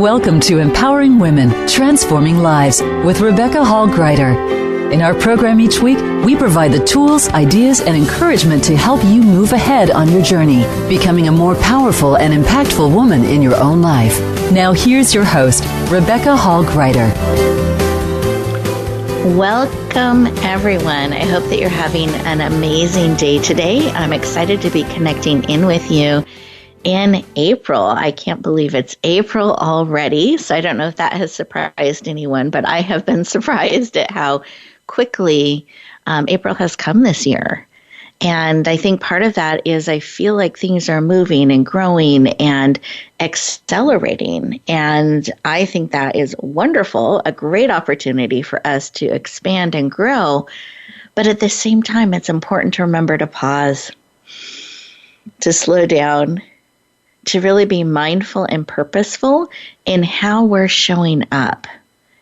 Welcome to Empowering Women, Transforming Lives with Rebecca Hall Gruyter. In our program each week, we provide the tools, ideas, and encouragement to help you move ahead on your journey, becoming a more powerful and impactful woman in your own life. Now here's your host, Rebecca Hall Gruyter. Welcome, everyone. I hope that you're having an amazing day today. I'm excited to be connecting in with you in April. I can't believe it's April already. So I don't know if that has surprised anyone, but I have been surprised at how quickly April has come this year. And I think part of that is I feel like things are moving and growing and accelerating. And I think that is wonderful, a great opportunity for us to expand and grow. But at the same time, it's important to remember to pause, to slow down, to really be mindful and purposeful in how we're showing up.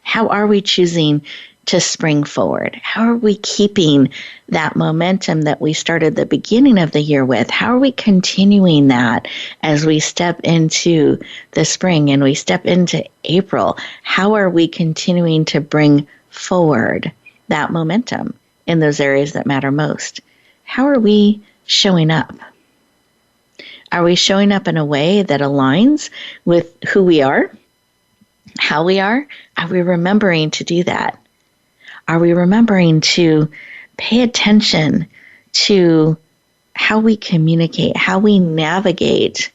How are we choosing to spring forward? How are we keeping that momentum that we started the beginning of the year with? How are we continuing that as we step into the spring and we step into April? How are we continuing to bring forward that momentum in those areas that matter most? How are we showing up? Are we showing up in a way that aligns with who we are, how we are? Are we remembering to do that? Are we remembering to pay attention to how we communicate, how we navigate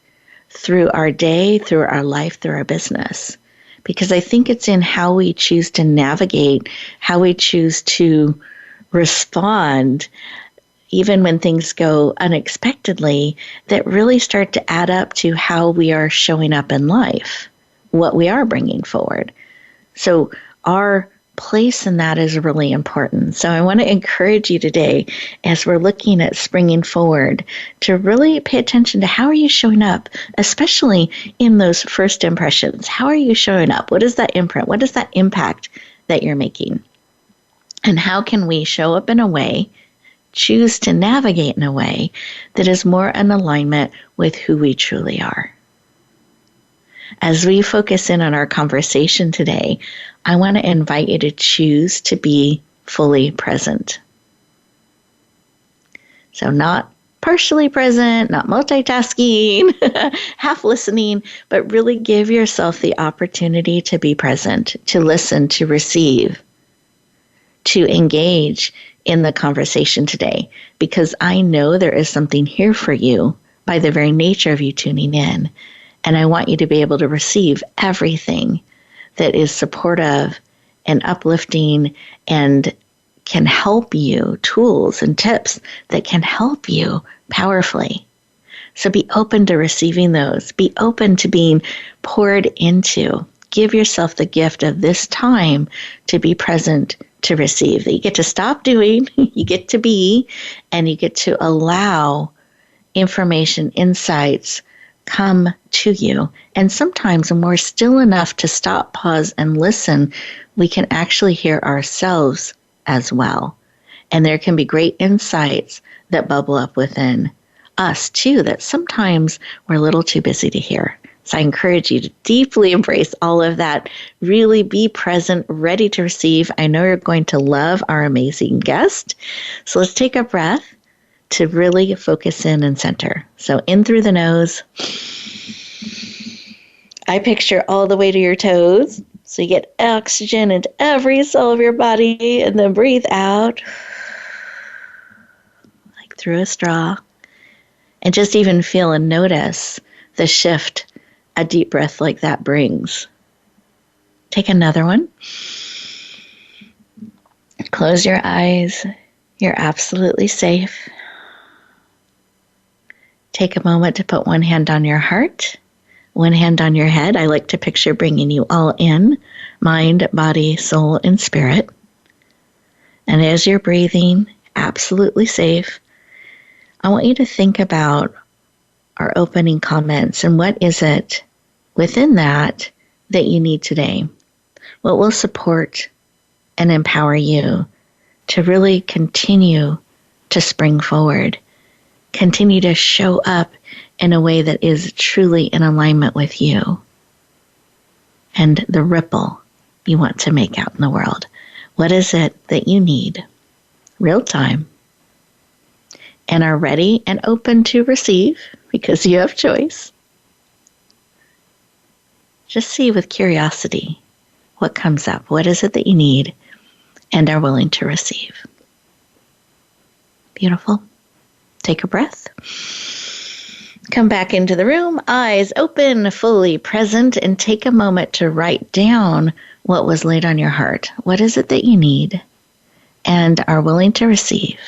through our day, through our life, through our business? Because I think it's in how we choose to navigate, how we choose to respond, even when things go unexpectedly, that really start to add up to how we are showing up in life, what we are bringing forward. So our place in that is really important. So I want to encourage you today, as we're looking at springing forward, to really pay attention to how are you showing up, especially in those first impressions. How are you showing up? What is that imprint? What is that impact that you're making? And how can we show up in a way, choose to navigate in a way that is more in alignment with who we truly are? As we focus in on our conversation today, I want to invite you to choose to be fully present. So not partially present, not multitasking, half listening, but really give yourself the opportunity to be present, to listen, to receive, to engage in the conversation today, because I know there is something here for you by the very nature of you tuning in. And I want you to be able to receive everything that is supportive and uplifting and can help you, tools and tips that can help you powerfully. So be open to receiving those. Be open to being poured into. Give yourself the gift of this time to be present, to receive, that you get to stop doing, you get to be, and you get to allow information, insights come to you. And sometimes when we're still enough to stop, pause, and listen, we can actually hear ourselves as well. And there can be great insights that bubble up within us too, that sometimes we're a little too busy to hear. So I encourage you to deeply embrace all of that. Really be present, ready to receive. I know you're going to love our amazing guest. So let's take a breath to really focus in and center. So in through the nose. I picture all the way to your toes. So you get oxygen into every cell of your body, and then breathe out like through a straw. And just even feel and notice the shift a deep breath like that brings. Take another one. Close your eyes. You're absolutely safe. Take a moment to put one hand on your heart, one hand on your head. I like to picture bringing you all in, mind, body, soul, and spirit. And as you're breathing, absolutely safe, I want you to think about our opening comments and what is it within that you need today? What will support and empower you to really continue to spring forward, continue to show up in a way that is truly in alignment with you? and the ripple you want to make out in the world. What is it that you need real time and are ready and open to receive because you have choice? Just see with curiosity what comes up. What is it that you need and are willing to receive? Beautiful. Take a breath. Come back into the room, eyes open, fully present, and take a moment to write down what was laid on your heart. What is it that you need and are willing to receive?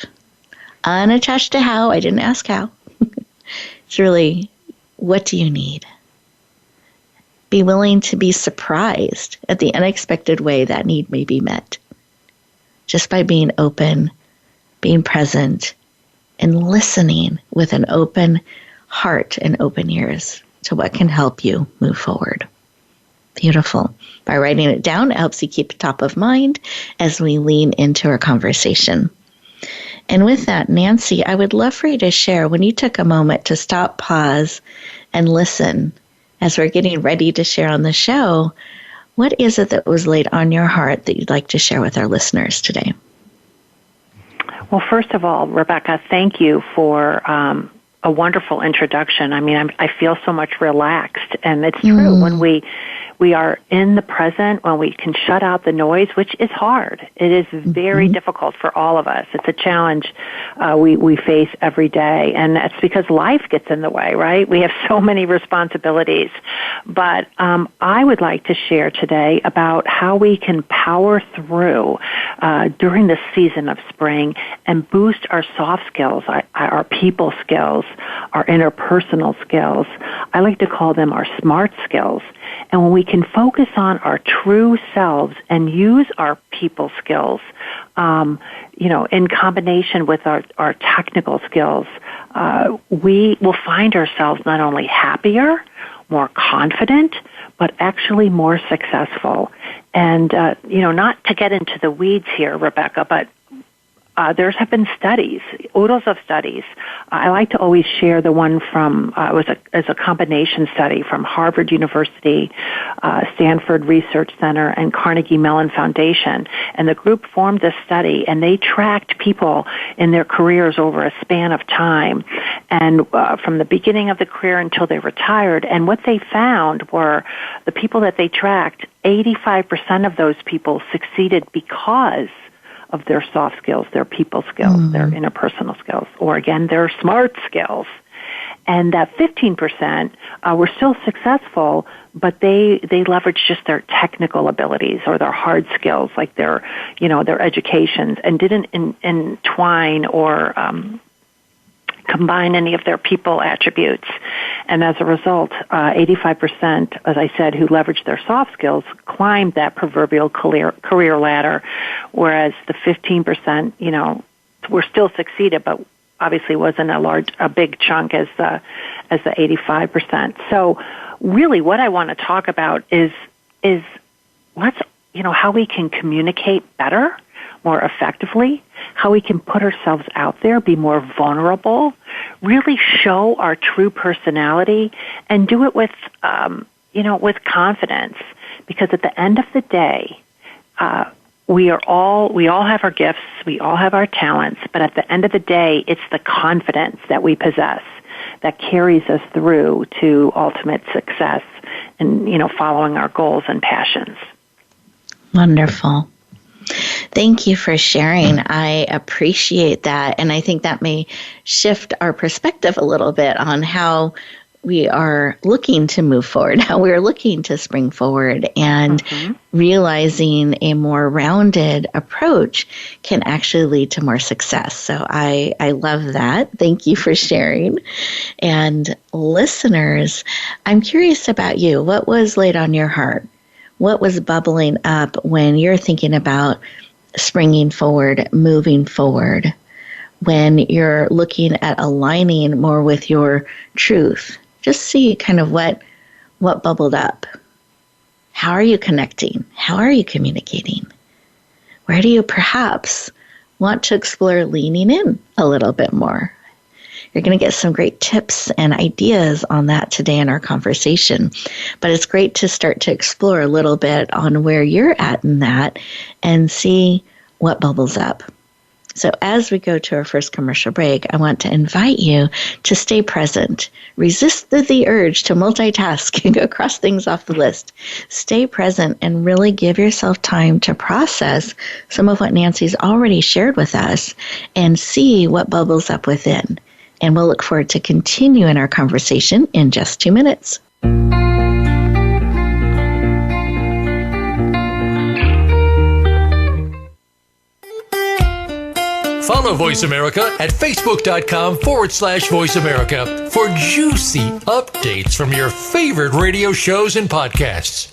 Unattached to how. I didn't ask how. It's really, what do you need? Be willing to be surprised at the unexpected way that need may be met. Just by being open, being present, and listening with an open heart and open ears to what can help you move forward. Beautiful. By writing it down, it helps you keep it top of mind as we lean into our conversation. And with that, Nancy, I would love for you to share when you took a moment to stop, pause, and listen as we're getting ready to share on the show. What is it that was laid on your heart that you'd like to share with our listeners today? Well, first of all, Rebecca, thank you for a wonderful introduction. I mean, I feel so much relaxed, and it's true when we are in the present, when we can shut out the noise, which is hard. It is very difficult for all of us. It's a challenge we face every day, and that's because life gets in the way, right? We have so many responsibilities. But I would like to share today about how we can power through during this season of spring and boost our soft skills, our people skills, our interpersonal skills. I like to call them our smart skills. And when we can focus on our true selves and use our people skills, in combination with our technical skills, we will find ourselves not only happier, more confident, but actually more successful. And, not to get into the weeds here, Rebecca, but there have been studies, oodles of studies. I like to always share the one from, as a combination study from Harvard University, Stanford Research Center, and Carnegie Mellon Foundation. And the group formed this study, and they tracked people in their careers over a span of time, and from the beginning of the career until they retired. And what they found were the people that they tracked, 85% of those people succeeded because of their soft skills, their people skills, their interpersonal skills, or again, their smart skills. And that 15% were still successful, but they leveraged just their technical abilities or their hard skills, like their educations, and didn't entwine or combine any of their people attributes. And as a result, 85%, as I said, who leveraged their soft skills climbed that proverbial career ladder, whereas the 15%, were still succeeded, but obviously wasn't a big chunk as the 85%. So really what I want to talk about is how we can communicate better, more effectively, how we can put ourselves out there, be more vulnerable, really show our true personality, and do it with confidence. Because at the end of the day, we all have our gifts, we all have our talents, but at the end of the day, it's the confidence that we possess that carries us through to ultimate success and, following our goals and passions. Wonderful. Thank you for sharing. I appreciate that. And I think that may shift our perspective a little bit on how we are looking to move forward, how we're looking to spring forward, and realizing a more rounded approach can actually lead to more success. So I love that. Thank you for sharing. And listeners, I'm curious about you. What was laid on your heart? What was bubbling up when you're thinking about springing forward, moving forward, when you're looking at aligning more with your truth? Just see kind of what bubbled up. How are you connecting? How are you communicating? Where do you perhaps want to explore leaning in a little bit more? You're going to get some great tips and ideas on that today in our conversation. But it's great to start to explore a little bit on where you're at in that and see what bubbles up. So as we go to our first commercial break, I want to invite you to stay present. Resist the urge to multitask and go cross things off the list. Stay present and really give yourself time to process some of what Nancy's already shared with us and see what bubbles up within. And we'll look forward to continuing our conversation in just 2 minutes. Follow Voice America at Facebook.com/Voice America for juicy updates from your favorite radio shows and podcasts.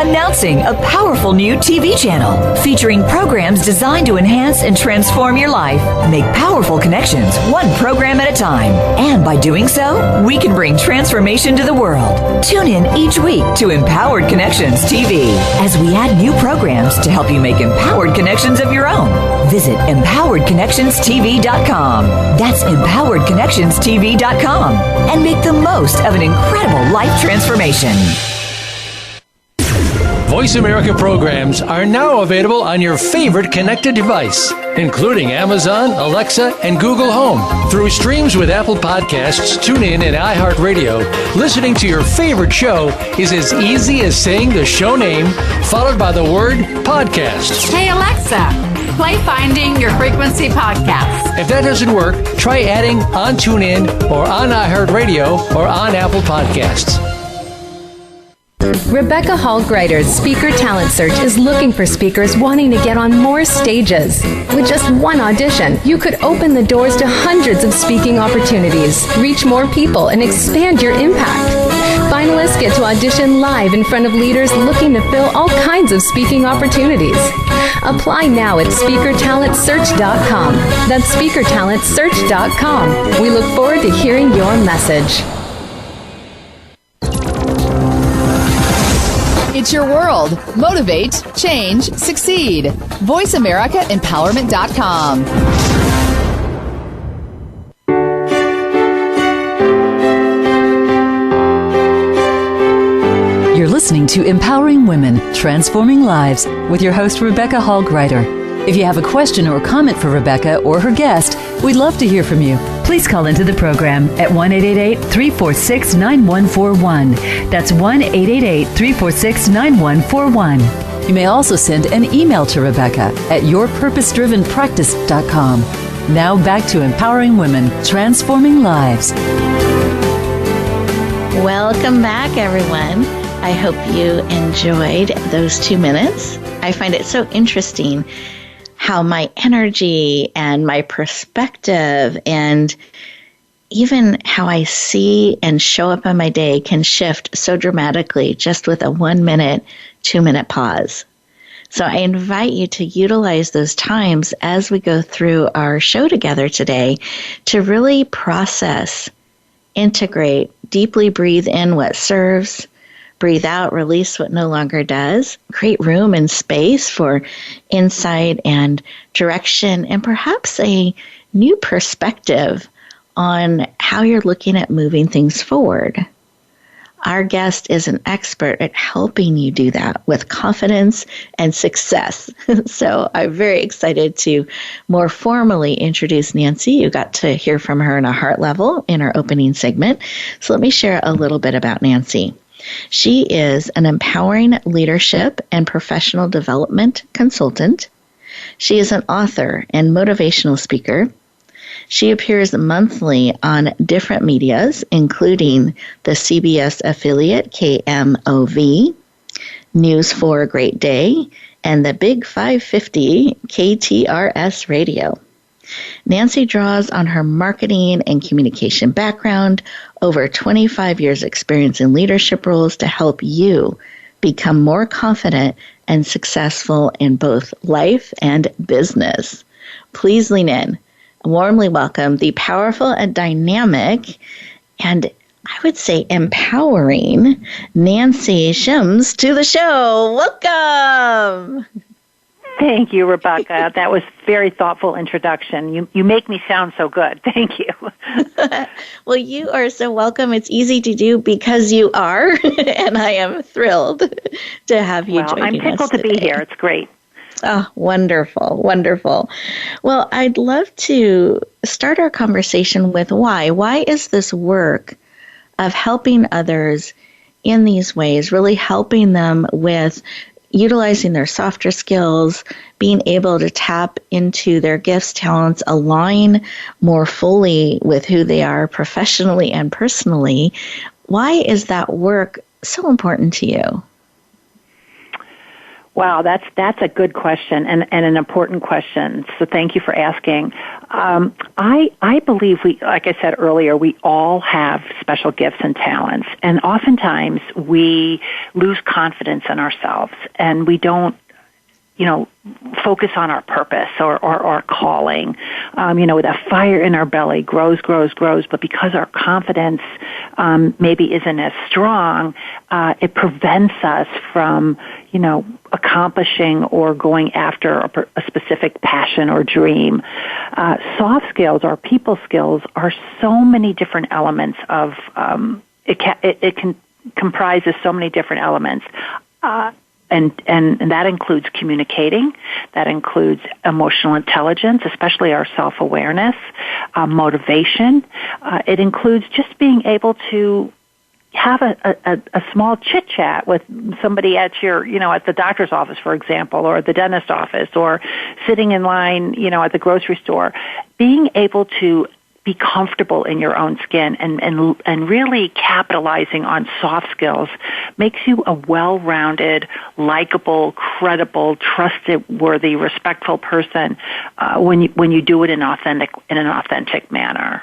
Announcing a powerful new TV channel featuring programs designed to enhance and transform your life. Make powerful connections, one program at a time. And by doing so, we can bring transformation to the world. Tune in each week to Empowered Connections TV as we add new programs to help you make empowered connections of your own. Visit empoweredconnectionstv.com. That's empoweredconnectionstv.com. And make the most of an incredible life transformation. Voice America programs are now available on your favorite connected device, including Amazon, Alexa, and Google Home. Through streams with Apple Podcasts, TuneIn, and iHeartRadio, listening to your favorite show is as easy as saying the show name followed by the word podcast. Hey, Alexa, play Finding Your Frequency podcast. If that doesn't work, try adding on TuneIn or on iHeartRadio or on Apple Podcasts. Rebecca Hall Gruyter's Speaker Talent Search is looking for speakers wanting to get on more stages. With just one audition, you could open the doors to hundreds of speaking opportunities, reach more people, and expand your impact. Finalists get to audition live in front of leaders looking to fill all kinds of speaking opportunities. Apply now at SpeakerTalentSearch.com. That's SpeakerTalentSearch.com. We look forward to hearing your message. It's your world. Motivate, change, succeed. VoiceAmericaEmpowerment.com. You're listening to Empowering Women, Transforming Lives with your host, Rebecca Hall Gruyter. If you have a question or comment for Rebecca or her guest, we'd love to hear from you. Please call into the program at 1-888-346-9141. That's 1-888-346-9141. You may also send an email to Rebecca at yourpurposedrivenpractice.com. Now back to Empowering Women, Transforming Lives. Welcome back, everyone. I hope you enjoyed those 2 minutes. I find it so interesting how my energy and my perspective and even how I see and show up on my day can shift so dramatically just with a 1 minute, 2 minute pause. So I invite you to utilize those times as we go through our show together today to really process, integrate, deeply breathe in what serves, breathe out, release what no longer does, create room and space for insight and direction and perhaps a new perspective on how you're looking at moving things forward. Our guest is an expert at helping you do that with confidence and success. So I'm very excited to more formally introduce Nancy. You got to hear from her on a heart level in our opening segment. So let me share a little bit about Nancy. She is an empowering leadership and professional development consultant. She is an author and motivational speaker. She appears monthly on different medias, including the CBS affiliate KMOV, News for a Great Day, and the Big 550 KTRS Radio. Nancy draws on her marketing and communication background, over 25 years experience in leadership roles to help you become more confident and successful in both life and business. Please lean in. Warmly welcome the powerful and dynamic and I would say empowering Nancy Imbs to the show. Welcome. Thank you, Rebecca. That was a very thoughtful introduction. You make me sound so good. Thank you. Well, you are so welcome. It's easy to do because you are, and I am thrilled to have you joining us. I'm tickled to be here. It's great. Oh, wonderful, wonderful. Well, I'd love to start our conversation with why. Why is this work of helping others in these ways, really helping them with utilizing their softer skills, being able to tap into their gifts, talents, align more fully with who they are professionally and personally? Why is that work so important to you? Wow, that's a good question and an important question. So thank you for asking. I believe like I said earlier, we all have special gifts and talents, and oftentimes we lose confidence in ourselves, and we don't, focus on our purpose or our calling. That fire in our belly grows, but because our confidence maybe isn't as strong, it prevents us from, accomplishing or going after a specific passion or dream. Soft skills or people skills are so many different elements of, it can comprises so many different elements. And that includes communicating, that includes emotional intelligence, especially our self-awareness, motivation. It includes just being able to have a small chit-chat with somebody at your, at the doctor's office, for example, or the dentist office, or sitting in line, at the grocery store. Being able to be comfortable in your own skin and really capitalizing on soft skills makes you a well-rounded, likable, credible, trustworthy, respectful person when you do it in an authentic manner.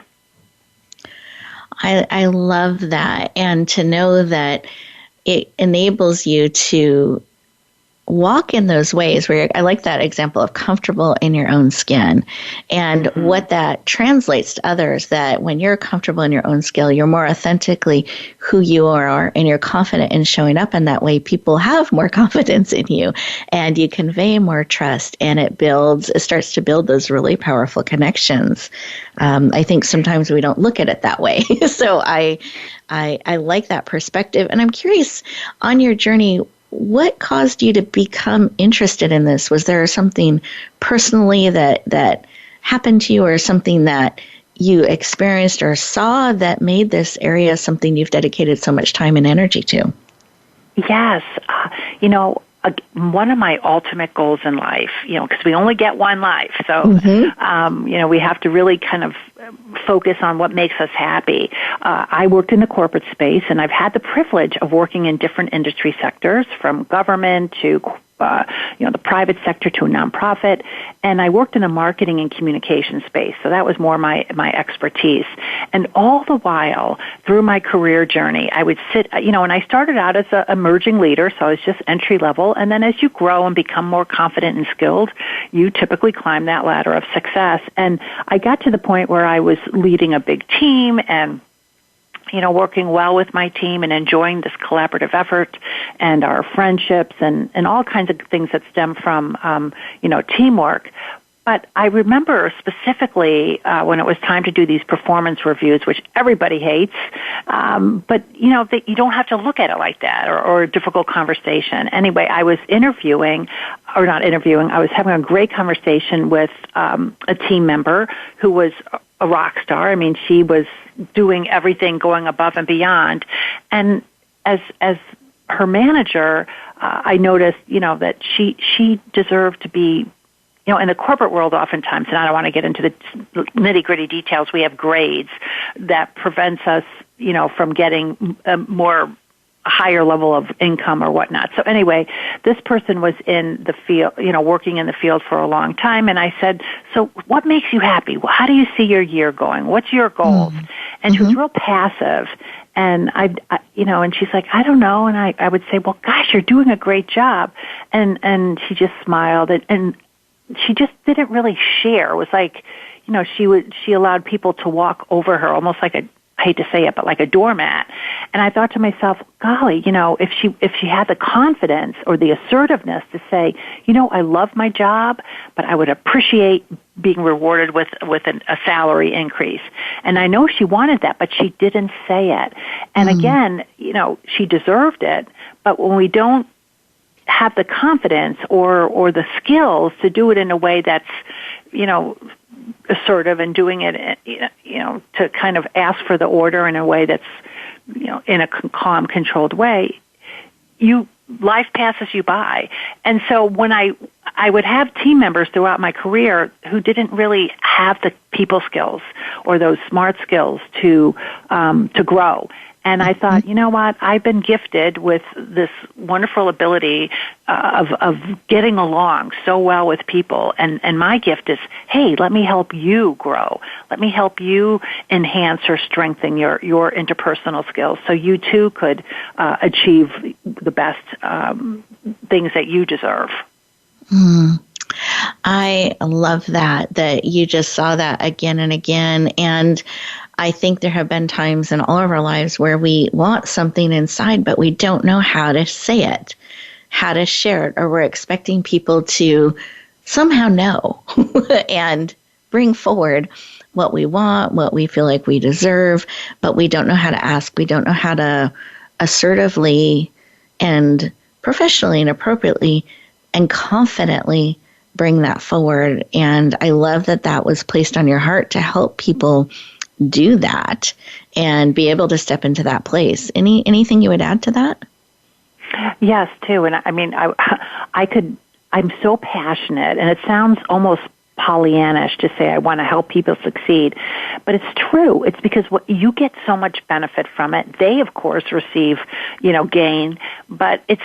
I love that, and to know that it enables you to walk in those ways where I like that example of comfortable in your own skin, and what that translates to others, that when you're comfortable in your own skin, you're more authentically who you are, and you're confident in showing up in that way. People have more confidence in you, and you convey more trust, and it starts to build those really powerful connections. I think sometimes we don't look at it that way. So I like that perspective. And I'm curious, on your journey, what caused you to become interested in this? Was there something personally that happened to you, or something that you experienced or saw that made this area something you've dedicated so much time and energy to? Yes. One of my ultimate goals in life, because we only get one life, so, we have to really kind of focus on what makes us happy. I worked in the corporate space, and I've had the privilege of working in different industry sectors, from government to the private sector to a nonprofit, and I worked in a marketing and communication space, so that was more my expertise. And all the while, through my career journey, I would sit, and I started out as an emerging leader, so I was just entry level, and then as you grow and become more confident and skilled, you typically climb that ladder of success. And I got to the point where I was leading a big team and working well with my team and enjoying this collaborative effort and our friendships and all kinds of things that stem from, teamwork. But I remember specifically when it was time to do these performance reviews, which everybody hates, but, you don't have to look at it like that or a difficult conversation. Anyway, I was I was having a great conversation with a team member who was a rock star. I mean, she was doing everything, going above and beyond. And as her manager, I noticed, that she deserved to be, in the corporate world oftentimes, and I don't want to get into the nitty-gritty details, we have grades that prevents us, from getting a higher level of income or whatnot. So anyway, this person was in the field, working in the field for a long time, and I said, so what makes you happy? How do you see your year going? What's your goals? And she was real passive, and and she's like, I don't know, and I would say, well, gosh, you're doing a great job, and she just smiled, and she just didn't really share. It was like, she allowed people to walk over her, almost like I hate to say it, but like a doormat. And I thought to myself, golly, if she had the confidence or the assertiveness to say, I love my job, but I would appreciate being rewarded with a salary increase. And I know she wanted that, but she didn't say it. And again, she deserved it. But when we don't have the confidence or the skills to do it in a way that's, assertive and doing it, to kind of ask for the order in a way that's, in a calm, controlled way, life passes you by. And so when I would have team members throughout my career who didn't really have the people skills or those smart skills to grow. And I thought, you know what? I've been gifted with this wonderful ability of getting along so well with people. And my gift is, hey, let me help you grow. Let me help you enhance or strengthen your interpersonal skills so you too could achieve the best things that you deserve. I love that you just saw that again and again. And I think there have been times in all of our lives where we want something inside, but we don't know how to say it, how to share it, or we're expecting people to somehow know and bring forward what we want, what we feel like we deserve, but we don't know how to ask. We don't know how to assertively and professionally and appropriately and confidently bring that forward. And I love that was placed on your heart to help people do that and be able to step into that place. Anything you would add to that? Yes, too. And I mean, I'm so passionate, and it sounds almost Pollyannish to say I want to help people succeed, but it's true. It's because you get so much benefit from it. They, of course, receive, gain, but it's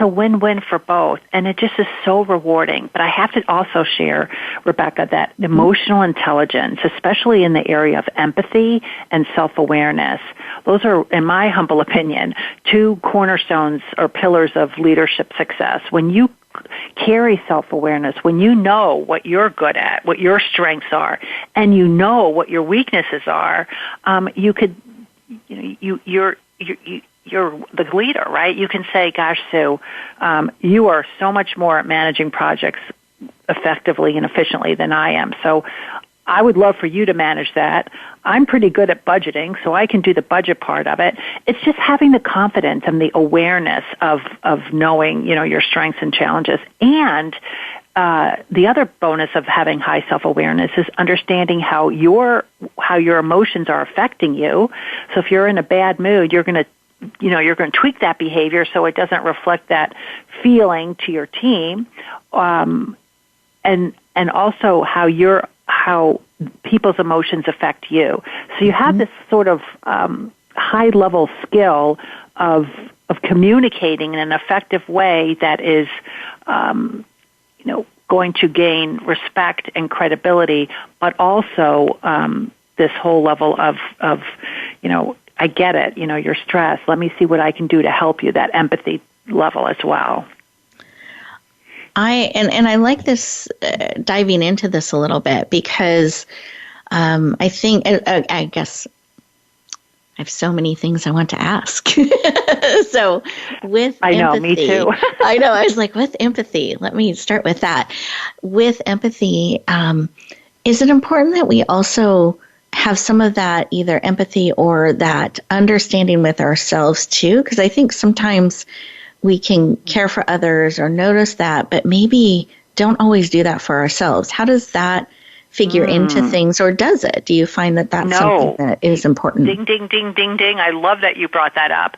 a win-win for both, and it just is so rewarding. But I have to also share, Rebecca, that emotional intelligence, especially in the area of empathy and self-awareness, those are, in my humble opinion, two cornerstones or pillars of leadership success. When you carry self-awareness, when you know what you're good at, what your strengths are, and you know what your weaknesses are, you're the leader, right? You can say, gosh, Sue, you are so much more at managing projects effectively and efficiently than I am. So I would love for you to manage that. I'm pretty good at budgeting, so I can do the budget part of it. It's just having the confidence and the awareness of knowing, your strengths and challenges. And the other bonus of having high self-awareness is understanding how your emotions are affecting you. So if you're in a bad mood, you're going to tweak that behavior so it doesn't reflect that feeling to your team, and also how people's emotions affect you. So you have this sort of high level skill of communicating in an effective way that is going to gain respect and credibility, but also this whole level of I get it, you're stressed. Let me see what I can do to help you, that empathy level as well. I like this, diving into this a little bit, because I think, I guess I have so many things I want to ask. So with I know, empathy, me too. I know, I was like, with empathy, let me start with that. With empathy, is it important that we also have some of that either empathy or that understanding with ourselves too? Because I think sometimes we can care for others or notice that, but maybe don't always do that for ourselves. How does that figure into things, or does it? Do you find that that's something that is important? Ding, ding, ding, ding, ding. I love that you brought that up.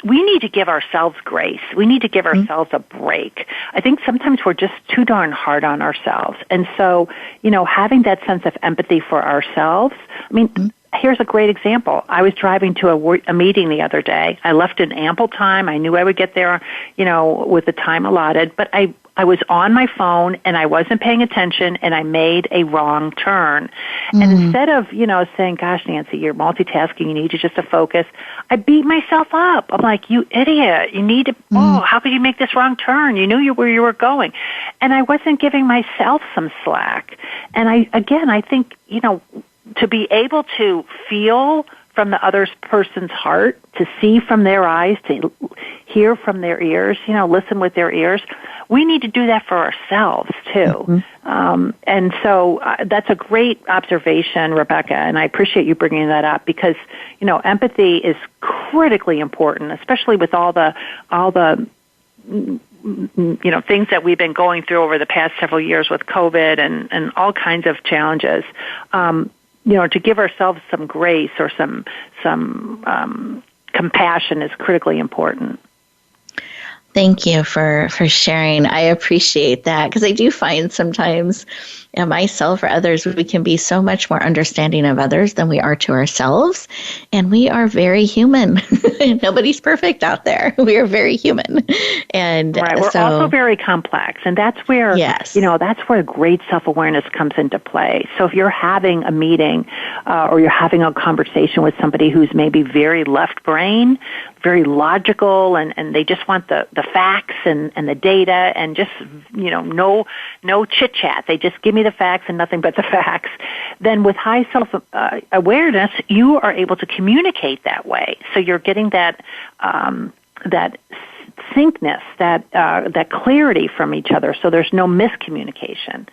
We need to give ourselves grace. We need to give ourselves a break. I think sometimes we're just too darn hard on ourselves. And so, having that sense of empathy for ourselves, here's a great example. I was driving to a meeting the other day. I left in ample time. I knew I would get there, with the time allotted, but I was on my phone and I wasn't paying attention and I made a wrong turn. And instead of, saying, gosh, Nancy, you're multitasking, you need to just to focus, I beat myself up. I'm like, you idiot, you need to, how could you make this wrong turn? You knew where you were going. And I wasn't giving myself some slack. And I think, to be able to feel from the other person's heart, to see from their eyes, to hear from their ears, listen with their ears. We need to do that for ourselves, too. Mm-hmm. And so that's a great observation, Rebecca, and I appreciate you bringing that up because, empathy is critically important, especially with all the things that we've been going through over the past several years with COVID and all kinds of challenges. To give ourselves some grace or some compassion is critically important. Thank you for sharing. I appreciate that because I do find sometimes myself or others, we can be so much more understanding of others than we are to ourselves. And we are very human. Nobody's perfect out there. We are very human. And right. We're also very complex. And that's where, that's where great self-awareness comes into play. So if you're having a meeting or you're having a conversation with somebody who's maybe very left brain, very logical, and they just want the facts and the data and just, no chit-chat. They just give me the facts and nothing but the facts. Then with high self-awareness, you are able to communicate that way. So you're getting that syncness, that clarity from each other, so there's no miscommunication.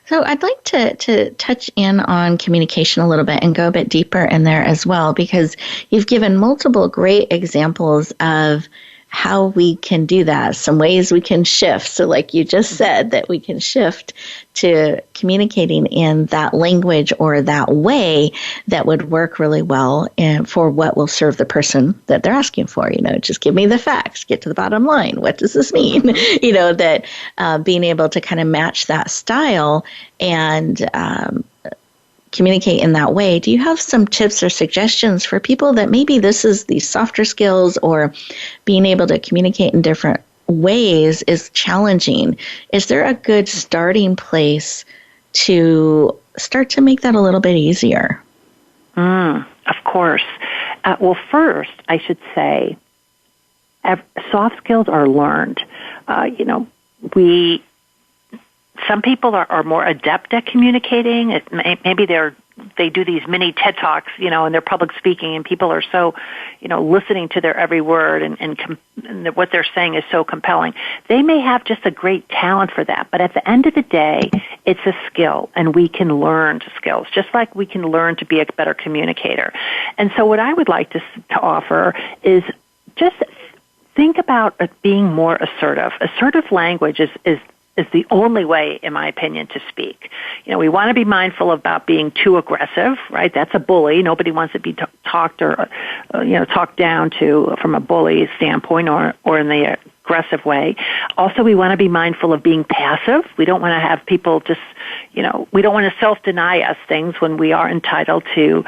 So I'd like to touch in on communication a little bit and go a bit deeper in there as well, because you've given multiple great examples of how we can do that, some ways we can shift. So like you just said, that we can shift to communicating in that language or that way that would work really well and for what will serve the person that they're asking for. Just give me the facts, get to the bottom line. What does this mean? That being able to kind of match that style and communicate in that way. Do you have some tips or suggestions for people that maybe this is these softer skills or being able to communicate in different ways is challenging? Is there a good starting place to start to make that a little bit easier? Of course. Well, first, I should say, soft skills are learned. Some people are more adept at communicating. Maybe they do these mini TED Talks, and they're public speaking, and people are so, listening to their every word, and what they're saying is so compelling. They may have just a great talent for that, but at the end of the day, it's a skill, and we can learn skills, just like we can learn to be a better communicator. And so what I would like to offer is just think about being more assertive. Assertive language is the only way, in my opinion, to speak. We want to be mindful about being too aggressive, right? That's a bully. Nobody wants to be talked down to from a bully standpoint or in the aggressive way. Also, we want to be mindful of being passive. We don't want to have people just, we don't want to self-deny us things when we are entitled to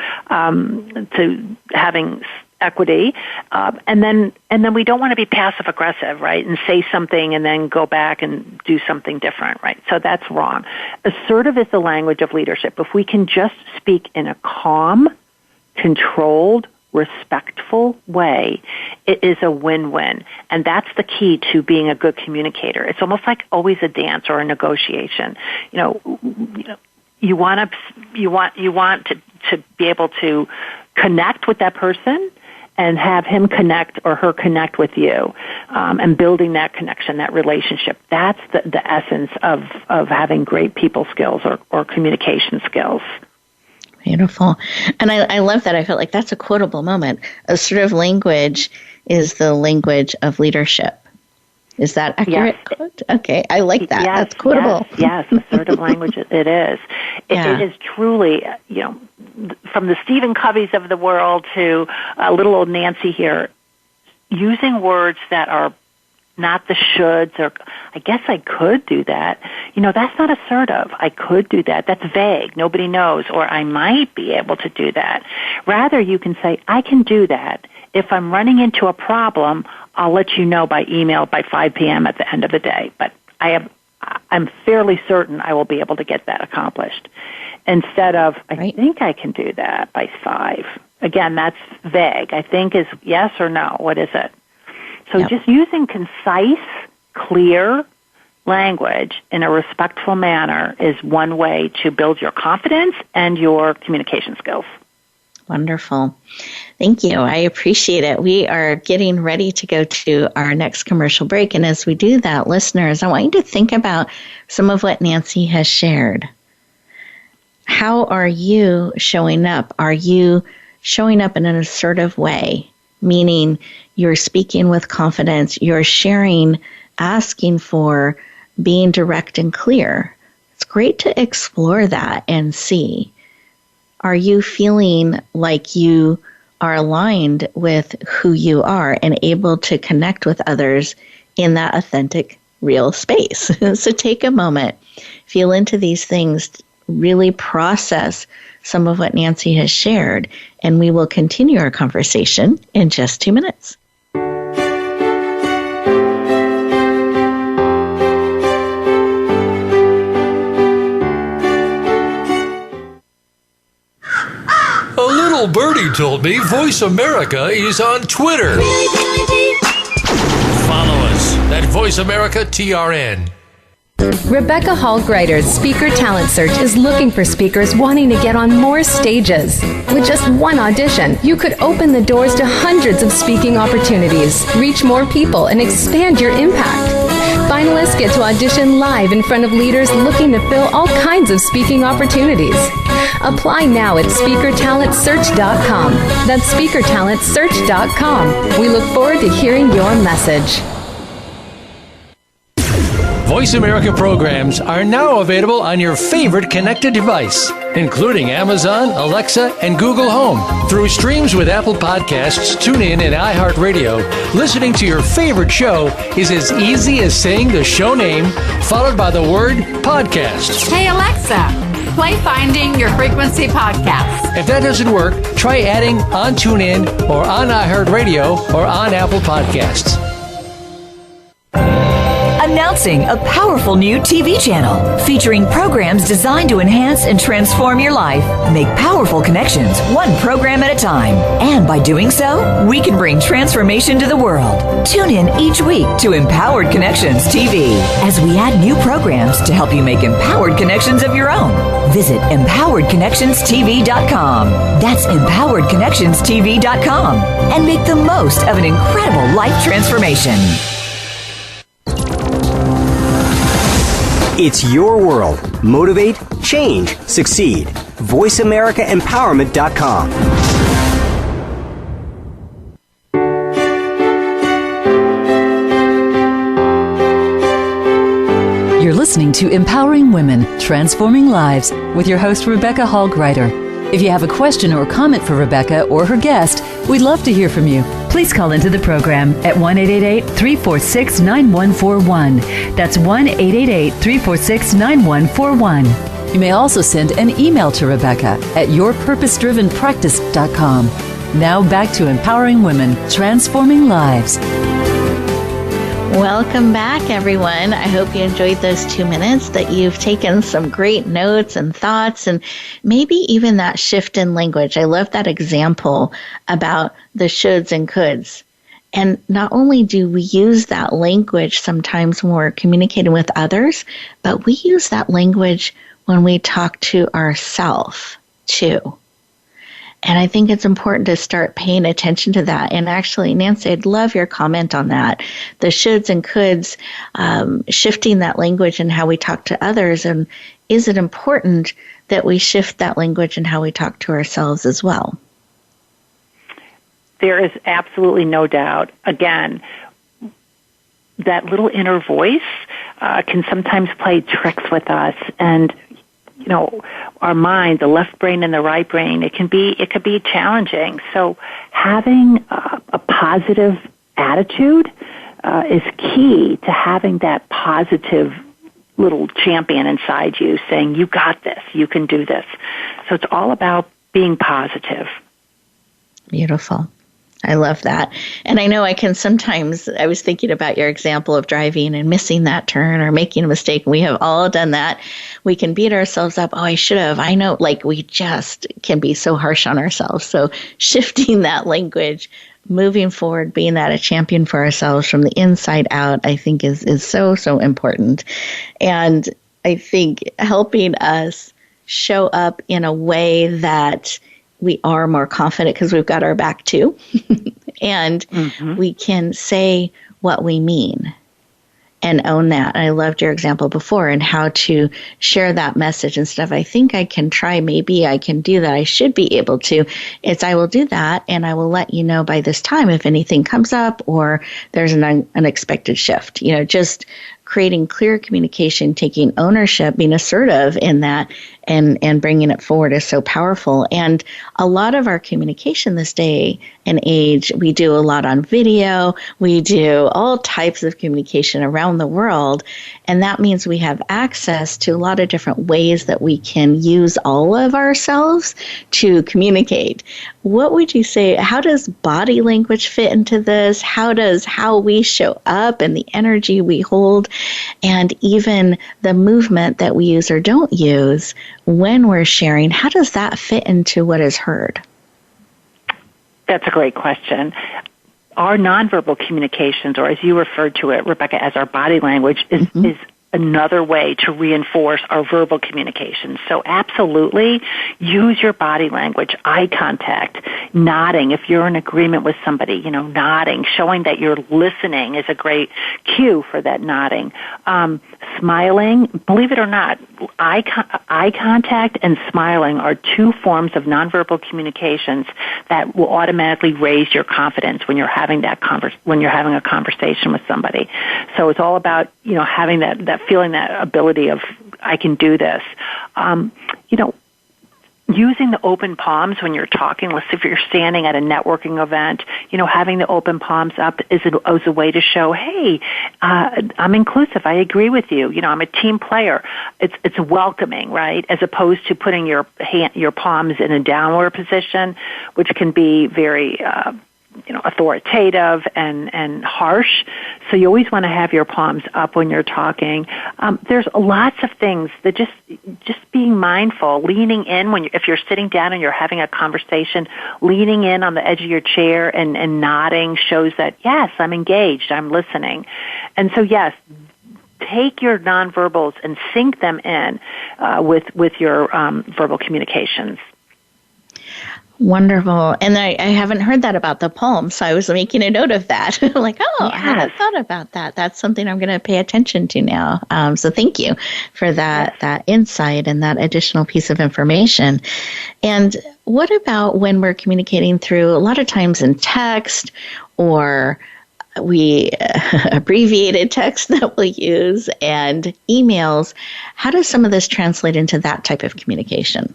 having equity, and then we don't want to be passive aggressive, right? And say something and then go back and do something different, right? So that's wrong. Assertive is the language of leadership. If we can just speak in a calm, controlled, respectful way, it is a win-win, and that's the key to being a good communicator. It's almost like always a dance or a negotiation. You want to be able to connect with that person and have him connect or her connect with you, and building that connection, that relationship. That's the essence of having great people skills or communication skills. Beautiful. And I love that. I felt like that's a quotable moment. Assertive language is the language of leadership. Is that accurate? Yes. Okay, I like that. Yes, that's quotable. Yes, assertive language, it is. It is truly, from the Stephen Coveys of the world to little old Nancy here, using words that are not the shoulds, or I guess I could do that. That's not assertive. I could do that. That's vague. Nobody knows. Or I might be able to do that. Rather, you can say, I can do that. If I'm running into a problem, I'll let you know by email by 5 p.m. at the end of the day. But I'm fairly certain I will be able to get that accomplished. Instead of, I think I can do that by 5. Again, that's vague. I think is yes or no. What is it? So just using concise, clear, language in a respectful manner is one way to build your confidence and your communication skills. Wonderful. Thank you. I appreciate it. We are getting ready to go to our next commercial break. And as we do that, listeners, I want you to think about some of what Nancy has shared. How are you showing up? Are you showing up in an assertive way? Meaning you're speaking with confidence, you're sharing, asking for, being direct and clear. It's great to explore that and see. Are you feeling like you are aligned with who you are and able to connect with others in that authentic, real space? So take a moment, feel into these things, really process some of what Nancy has shared, and we will continue our conversation in just 2 minutes. A little birdie told me Voice America is on Twitter. Follow us at Voice America TRN. Rebecca Hall Gruyter's Speaker Talent Search is looking for speakers wanting to get on more stages. With just one audition, you could open the doors to hundreds of speaking opportunities, reach more people, and expand your impact. Finalists get to audition live in front of leaders looking to fill all kinds of speaking opportunities. Apply now at SpeakerTalentSearch.com. That's SpeakerTalentSearch.com. We look forward to hearing your message. Voice America programs are now available on your favorite connected device, including Amazon, Alexa, and Google Home. Through streams with Apple Podcasts, TuneIn, and iHeartRadio, listening to your favorite show is as easy as saying the show name followed by the word podcast. Hey, Alexa, play Finding Your Frequency podcast. If that doesn't work, try adding on TuneIn or on iHeartRadio or on Apple Podcasts. Announcing a powerful new TV channel featuring programs designed to enhance and transform your life. Make powerful connections, one program at a time. And by doing so, we can bring transformation to the world. Tune in each week to Empowered Connections TV as we add new programs to help you make empowered connections of your own. Visit EmpoweredConnectionsTV.com. That's EmpoweredConnectionsTV.com. And make the most of an incredible life transformation. It's your world. Motivate, change, succeed. VoiceAmericaEmpowerment.com. You're listening to Empowering Women, Transforming Lives with your host, Rebecca Hall Gruyter. If you have a question or comment for Rebecca or her guest, we'd love to hear from you. Please call into the program at 1-888-346-9141. That's 1-888-346-9141. You may also send an email to Rebecca at yourpurposedrivenpractice.com. Now back to Empowering Women, Transforming Lives. Welcome back, everyone. I hope you enjoyed those 2 minutes, that you've taken some great notes and thoughts, and maybe even that shift in language. I love that example about the shoulds and coulds. And not only do we use that language sometimes when we're communicating with others, but we use that language when we talk to ourselves too. And I think it's important to start paying attention to that. And actually, Nancy, I'd love your comment on that. The shoulds and coulds, shifting that language and how we talk to others. And is it important that we shift that language and how we talk to ourselves as well? There is absolutely no doubt. Again, that little inner voice can sometimes play tricks with us. And you know, our mind, the left brain and the right brain, it could be challenging. So having a positive attitude is key to having that positive little champion inside you saying, you got this, you can do this. So it's all about being positive. Beautiful. I love that. And I know I was thinking about your example of driving and missing that turn or making a mistake. We have all done that. We can beat ourselves up. Oh, I should have. I know, like we just can be so harsh on ourselves. So shifting that language moving forward, being that a champion for ourselves from the inside out, I think is so, so important. And I think helping us show up in a way that we are more confident because we've got our back too. And we can say what we mean and own that. I loved your example before and how to share that message and stuff. I think I can try. Maybe I can do that. I should be able to. I will do that, and I will let you know by this time if anything comes up or there's an unexpected shift. Just creating clear communication, taking ownership, being assertive in that, and bringing it forward is so powerful. And a lot of our communication this day and age, we do a lot on video. We do all types of communication around the world. And that means we have access to a lot of different ways that we can use all of ourselves to communicate. What would you say? How does body language fit into this? How does how we show up and the energy we hold and even the movement that we use or don't use when we're sharing, how does that fit into what is heard? That's a great question. Our nonverbal communications, or as you referred to it, Rebecca, as our body language, is another way to reinforce our verbal communication. So absolutely use your body language, eye contact, nodding. If you're in agreement with somebody, nodding, showing that you're listening is a great cue for that nodding. Smiling, believe it or not, eye contact and smiling are two forms of nonverbal communications that will automatically raise your confidence when you're having when you're having a conversation with somebody. So it's all about, having that feeling, that ability of, I can do this. Using the open palms when you're talking, let's say if you're standing at a networking event, having the open palms up is a way to show, hey, I'm inclusive. I agree with you. I'm a team player. It's welcoming, right? As opposed to putting your palms in a downward position, which can be very, authoritative and harsh. So you always want to have your palms up when you're talking. There's lots of things that just being mindful, leaning in if you're sitting down and you're having a conversation, leaning in on the edge of your chair and nodding shows that, yes, I'm engaged, I'm listening. And so, yes, take your nonverbals and sync them in with your verbal communications. Wonderful. And I haven't heard that about the palm, so I was making a note of that. Like, I hadn't thought about that. That's something I'm going to pay attention to now. So thank you for that insight and that additional piece of information. And what about when we're communicating through, a lot of times in text or we abbreviated text that we'll use and emails, how does some of this translate into that type of communication?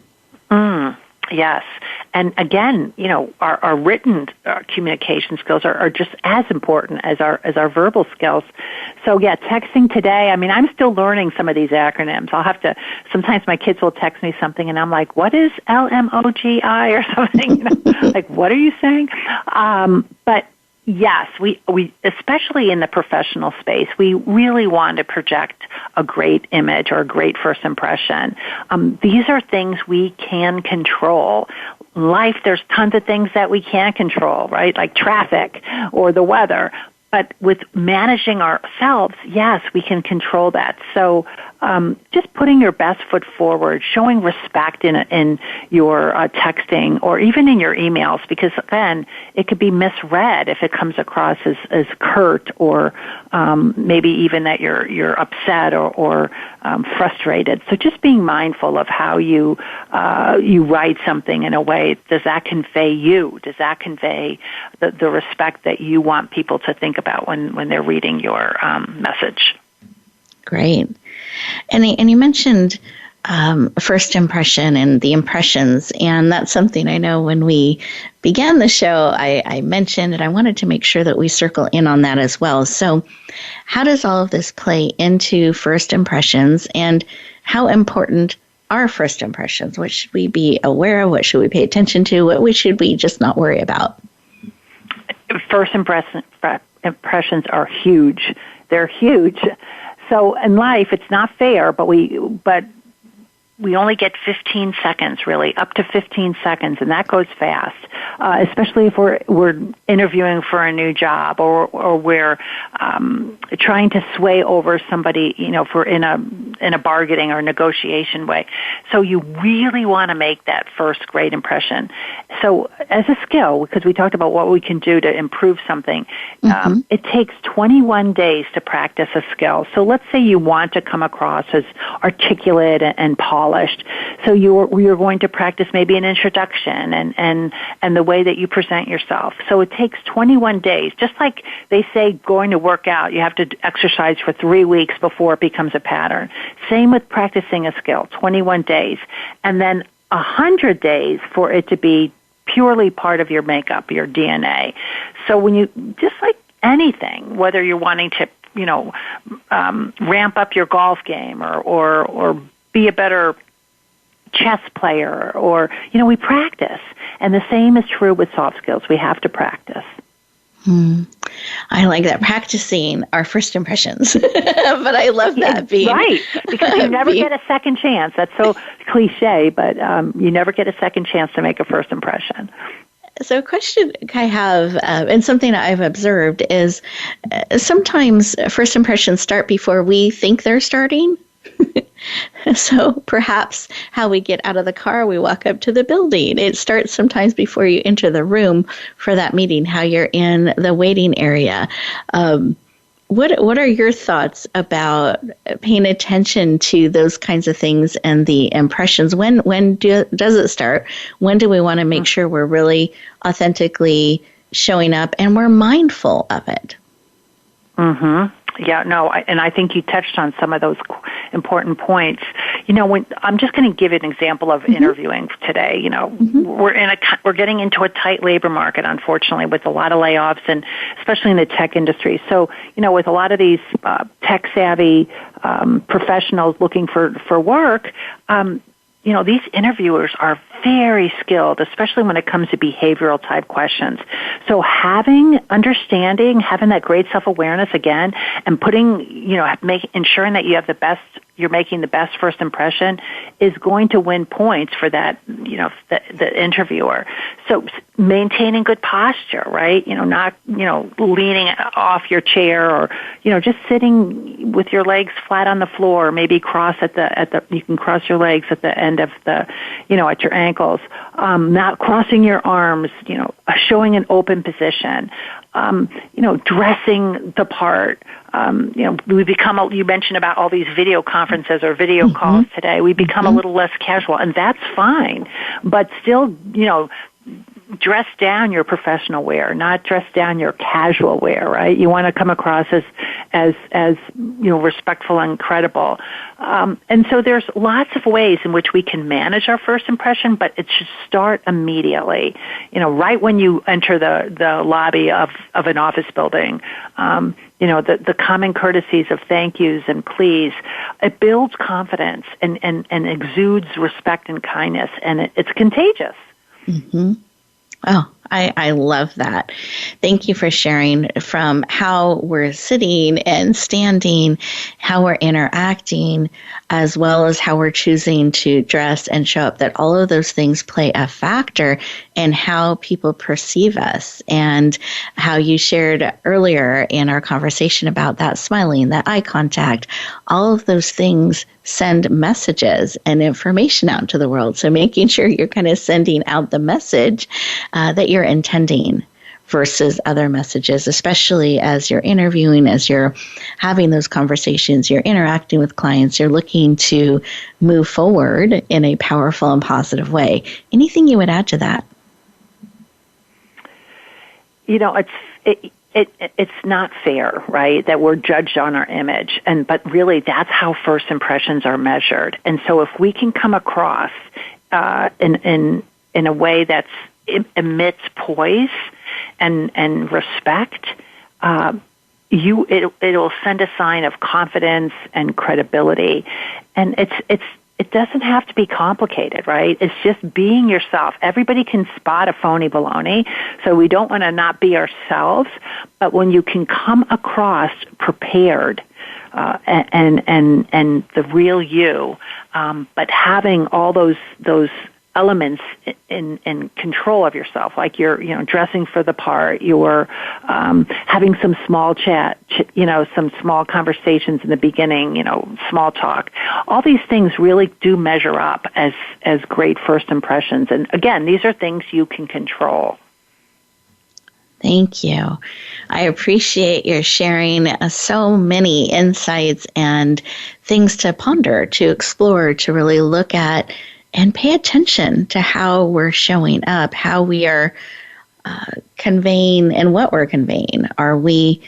Yes. And again, our written communication skills are just as important as our verbal skills. So yeah, texting today, I'm still learning some of these acronyms. Sometimes my kids will text me something and I'm like, what is LMOGI or something? Like, what are you saying? But yes, we especially in the professional space, we really want to project a great image or a great first impression. These are things we can control. Life, there's tons of things that we can't control, right? Like traffic or the weather. But with managing ourselves, yes, we can control that. So just putting your best foot forward, showing respect in your texting or even in your emails, because again, it could be misread if it comes across as curt or maybe even that you're upset or frustrated. So just being mindful of how you write something in a way. Does that convey you? Does that convey the respect that you want people to think about when they're reading your message? Great. And you mentioned first impression and the impressions, and that's something I know when we began the show I mentioned, and I wanted to make sure that we circle in on that as well. So how does all of this play into first impressions, and how important are first impressions? What should we be aware of? What should we pay attention to? What should we just not worry about? First impressions are huge. They're huge. So in life, it's not fair, but we only get 15 seconds, really, up to 15 seconds, and that goes fast, especially if we're interviewing for a new job or we're trying to sway over somebody, if we're in a bargaining or negotiation way. So you really want to make that first great impression. So as a skill, because we talked about what we can do to improve something, it takes 21 days to practice a skill. So let's say you want to come across as articulate and polished. So you're going to practice maybe an introduction and the way that you present yourself. So it takes 21 days. Just like they say going to work out, you have to exercise for 3 weeks before it becomes a pattern. Same with practicing a skill, 21 days. And then 100 days for it to be purely part of your makeup, your DNA. So when you, just like anything, whether you're wanting to, ramp up your golf game or be a better chess player or, we practice. And the same is true with soft skills. We have to practice. I like that, practicing our first impressions. But I love that being right, because you never get a second chance. That's so cliche, but you never get a second chance to make a first impression. So a question I have, and something I've observed, is sometimes first impressions start before we think they're starting. So perhaps how we get out of the car, we walk up to the building. It starts sometimes before you enter the room for that meeting, how you're in the waiting area. What are your thoughts about paying attention to those kinds of things and the impressions? When does it start? When do we want to make sure we're really authentically showing up and we're mindful of it? Mm-hmm. Yeah, no, and I think you touched on some of those important points. When I'm just going to give an example of interviewing today. We're getting into a tight labor market, unfortunately, with a lot of layoffs, and especially in the tech industry. So, with a lot of these tech savvy professionals looking for work, these interviewers are very skilled, especially when it comes to behavioral type questions. So having that great self-awareness again, and ensuring that you have you're making the best first impression is going to win points for that, the interviewer. So maintaining good posture, right? Not, leaning off your chair or, just sitting with your legs flat on the floor, maybe you can cross your legs at the end of at your ankles, not crossing your arms, showing an open position, dressing the part. You mentioned about all these video conferences or video calls today. We become a little less casual, and that's fine. But still, dress down your professional wear, not dress down your casual wear, right? You want to come across as respectful and credible. And so there's lots of ways in which we can manage our first impression, but it should start immediately. Right when you enter the lobby of an office building, the common courtesies of thank yous and please, it builds confidence and exudes respect and kindness, and it's contagious. Mm-hmm. Oh, I love that. Thank you for sharing from how we're sitting and standing, how we're interacting, as well as how we're choosing to dress and show up, that all of those things play a factor in how people perceive us, and how you shared earlier in our conversation about that smiling, that eye contact, all of those things send messages and information out to the world. So making sure you're kind of sending out the message that you're intending versus other messages, especially as you're interviewing, as you're having those conversations, you're interacting with clients, you're looking to move forward in a powerful and positive way. Anything you would add to that? It's not fair, right, that we're judged on our image, but really that's how first impressions are measured. And so if we can come across in a way that emits poise and respect, it'll send a sign of confidence and credibility. And it doesn't have to be complicated, right? It's just being yourself. Everybody can spot a phony baloney, so we don't want to not be ourselves. But when you can come across prepared, and the real you, but having all those elements in control of yourself, like you're dressing for the part, you're having some small chat, some small conversations in the beginning, small talk. All these things really do measure up as great first impressions. And again, these are things you can control. Thank you. I appreciate your sharing so many insights and things to ponder, to explore, to really look at and pay attention to how we're showing up, how we are conveying and what we're conveying. Are we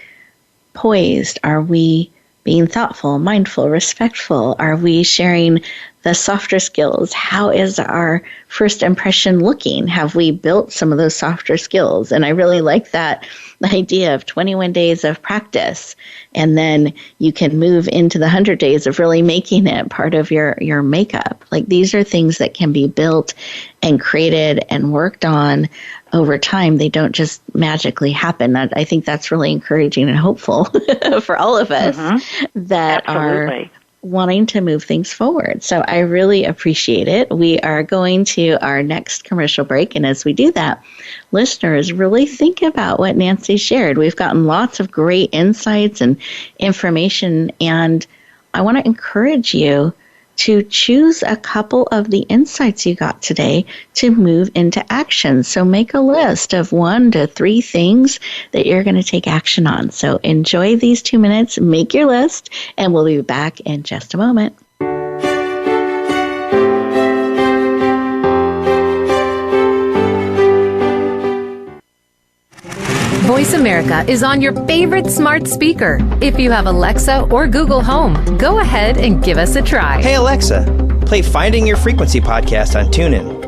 poised? Are we being thoughtful, mindful, respectful? Are we sharing the softer skills? How is our first impression looking? Have we built some of those softer skills? And I really like that idea of 21 days of practice, and then you can move into the 100 days of really making it part of your makeup. Like, these are things that can be built and created and worked on over time. They don't just magically happen. I think that's really encouraging and hopeful for all of us that Absolutely. are wanting to move things forward. So I really appreciate it. We are going to our next commercial break. And as we do that, listeners, really think about what Nancy shared. We've gotten lots of great insights and information, and I want to encourage you to choose a couple of the insights you got today to move into action. So make a list of 1 to 3 things that you're going to take action on. So enjoy these 2 minutes, make your list, and we'll be back in just a moment. Voice America is on your favorite smart speaker. If you have Alexa or Google Home, go ahead and give us a try. Hey Alexa, play Finding Your Frequency podcast on TuneIn.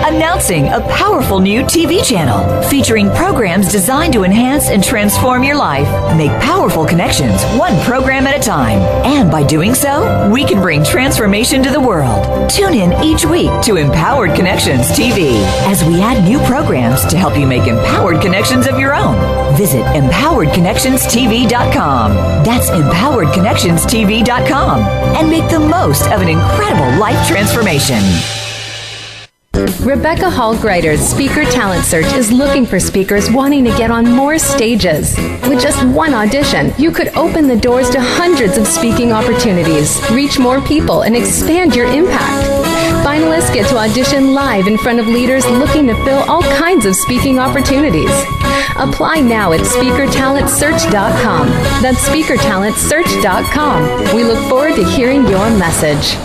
Announcing a powerful new TV channel featuring programs designed to enhance and transform your life. Make powerful connections, one program at a time. And by doing so, we can bring transformation to the world. Tune in each week to Empowered Connections TV as we add new programs to help you make empowered connections of your own. Visit empoweredconnectionstv.com. That's empoweredconnectionstv.com. And make the most of an incredible life transformation. Rebecca Hall Gruyter's Speaker Talent Search is looking for speakers wanting to get on more stages. With just one audition, you could open the doors to hundreds of speaking opportunities, reach more people, and expand your impact. Finalists get to audition live in front of leaders looking to fill all kinds of speaking opportunities. Apply now at speakertalentsearch.com. That's speakertalentsearch.com. We look forward to hearing your message.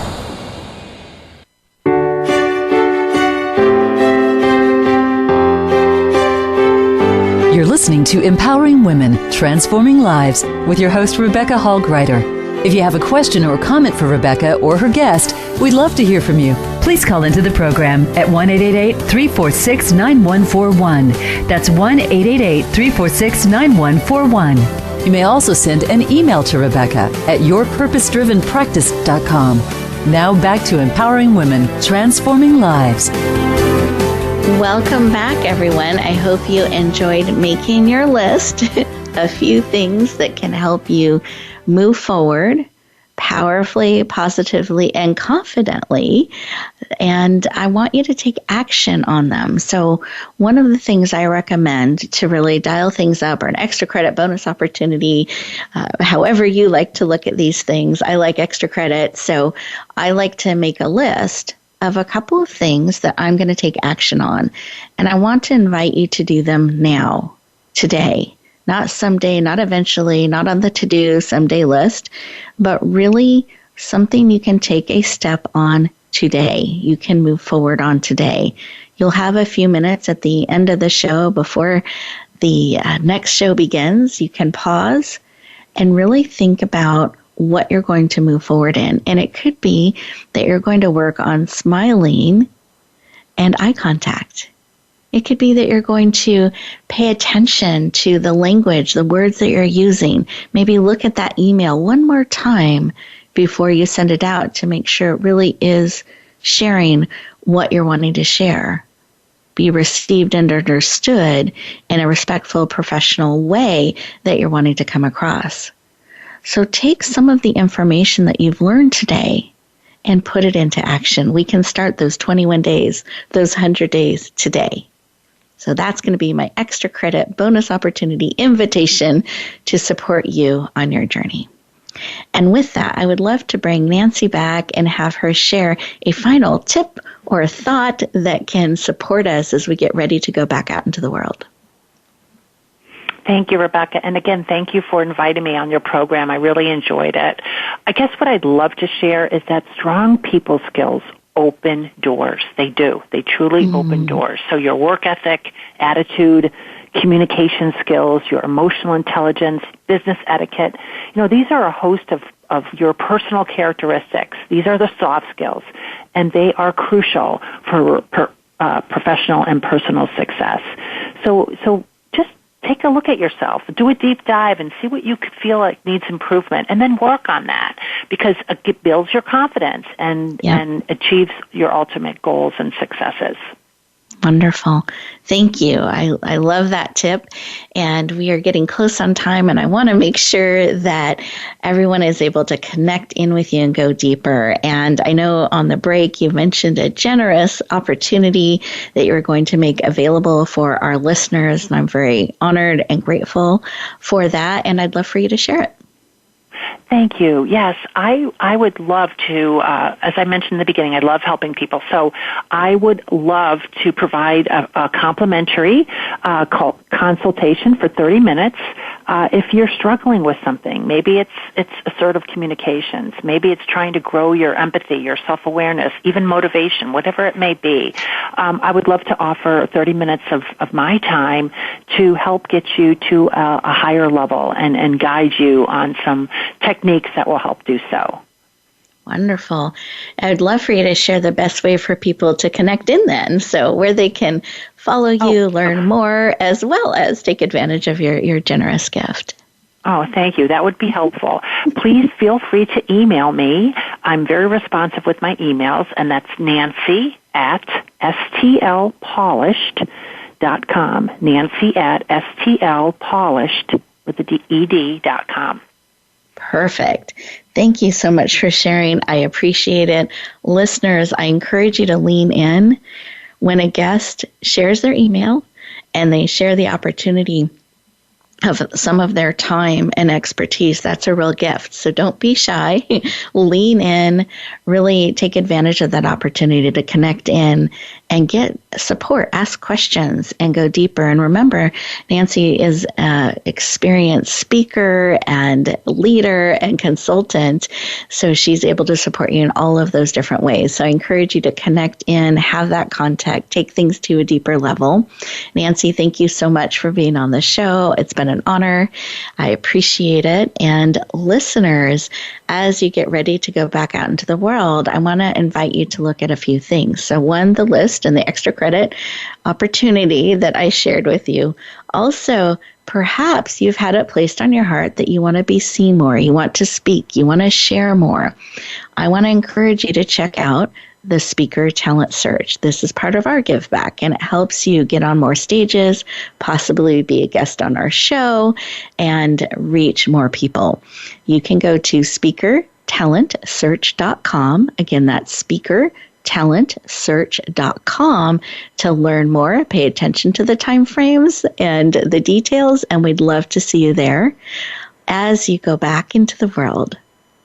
You're listening to Empowering Women, Transforming Lives with your host, Rebecca Hall Gruyter. If you have a question or comment for Rebecca or her guest, we'd love to hear from you. Please call into the program at 1-888-346-9141. That's 1-888-346-9141. You may also send an email to Rebecca at yourpurposedrivenpractice.com. Now back to Empowering Women, Transforming Lives. Welcome back, everyone. I hope you enjoyed making your list. A few things that can help you move forward powerfully, positively, and confidently. And I want you to take action on them. So one of the things I recommend to really dial things up, or an extra credit bonus opportunity, however you like to look at these things. I like extra credit, so I like to make a list of a couple of things that I'm going to take action on. And I want to invite you to do them now, today, not someday, not eventually, not on the to-do someday list, but really something you can take a step on today. You can move forward on today. You'll have a few minutes at the end of the show before the next show begins. You can pause and really think about what you're going to move forward in. And it could be that you're going to work on smiling and eye contact. It could be that you're going to pay attention to the language, the words that you're using. Maybe look at that email one more time before you send it out to make sure it really is sharing what you're wanting to share. Be received and understood in a respectful, professional way that you're wanting to come across. So take some of the information that you've learned today and put it into action. We can start those 21 days, those 100 days today. So that's going to be my extra credit, bonus opportunity, invitation to support you on your journey. And with that, I would love to bring Nancy back and have her share a final tip or a thought that can support us as we get ready to go back out into the world. Thank you, Rebecca. And again, thank you for inviting me on your program. I really enjoyed it. I guess what I'd love to share is that strong people skills open doors. They do. They truly open doors. So your work ethic, attitude, communication skills, your emotional intelligence, business etiquette, these are a host of your personal characteristics. These are the soft skills, and they are crucial for professional and personal success. So just take a look at yourself, do a deep dive, and see what you could feel like needs improvement, and then work on that, because it builds your confidence and achieves your ultimate goals and successes. Wonderful. Thank you. I love that tip. And we are getting close on time, and I want to make sure that everyone is able to connect in with you and go deeper. And I know on the break you mentioned a generous opportunity that you're going to make available for our listeners, and I'm very honored and grateful for that, and I'd love for you to share it. Thank you. Yes, I would love to, as I mentioned in the beginning, I love helping people. So I would love to provide a complimentary consultation for 30 minutes if you're struggling with something. Maybe it's assertive communications. Maybe it's trying to grow your empathy, your self-awareness, even motivation, whatever it may be. I would love to offer 30 minutes of my time to help get you to a higher level and guide you on some techniques that will help do so. Wonderful. I would love for you to share the best way for people to connect in then, so where they can follow you, learn more, as well as take advantage of your generous gift. Oh, thank you. That would be helpful. Please feel free to email me. I'm very responsive with my emails, and that's Nancy@stlpolished.com. Nancy@stlpolished with the ed.com. Perfect. Thank you so much for sharing. I appreciate it. Listeners, I encourage you to lean in when a guest shares their email and they share the opportunity of some of their time and expertise. That's a real gift. So don't be shy. Lean in, really take advantage of that opportunity to connect in and get support, ask questions, and go deeper. And remember, Nancy is an experienced speaker and leader and consultant, so she's able to support you in all of those different ways. So I encourage you to connect in, have that contact, take things to a deeper level. Nancy, thank you so much for being on the show. It's been an honor. I appreciate it. And listeners, as you get ready to go back out into the world, I want to invite you to look at a few things. So one, the list and the extra credit opportunity that I shared with you. Also, perhaps you've had it placed on your heart that you want to be seen more, you want to speak, you want to share more. I want to encourage you to check out the Speaker Talent Search. This is part of our Give Back, and it helps you get on more stages, possibly be a guest on our show, and reach more people. You can go to speakertalentsearch.com. Again, that's speakertalentsearch.com to learn more. Pay attention to the time frames and the details, and we'd love to see you there. As you go back into the world,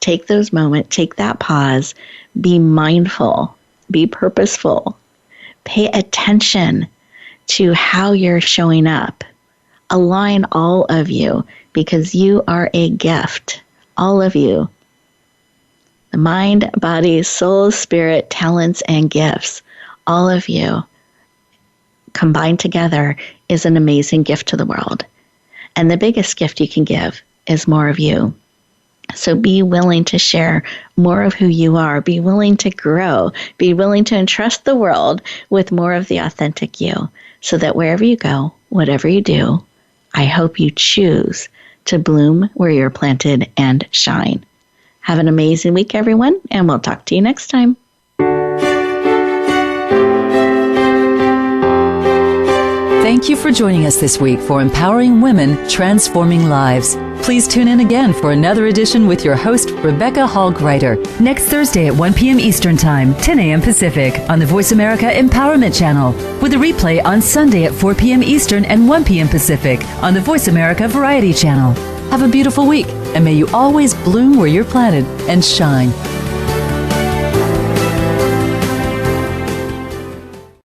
take those moments, take that pause, be mindful, be purposeful, pay attention to how you're showing up. Align all of you, because you are a gift, all of you. The mind, body, soul, spirit, talents, and gifts, all of you combined together is an amazing gift to the world. And the biggest gift you can give is more of you. So be willing to share more of who you are. Be willing to grow. Be willing to entrust the world with more of the authentic you, so that wherever you go, whatever you do, I hope you choose to bloom where you're planted and shine. Have an amazing week, everyone, and we'll talk to you next time. Thank you for joining us this week for Empowering Women, Transforming Lives. Please tune in again for another edition with your host, Rebecca Hall Gruyter, next Thursday at 1 p.m. Eastern Time, 10 a.m. Pacific, on the Voice America Empowerment Channel, with a replay on Sunday at 4 p.m. Eastern and 1 p.m. Pacific on the Voice America Variety Channel. Have a beautiful week, and may you always bloom where you're planted and shine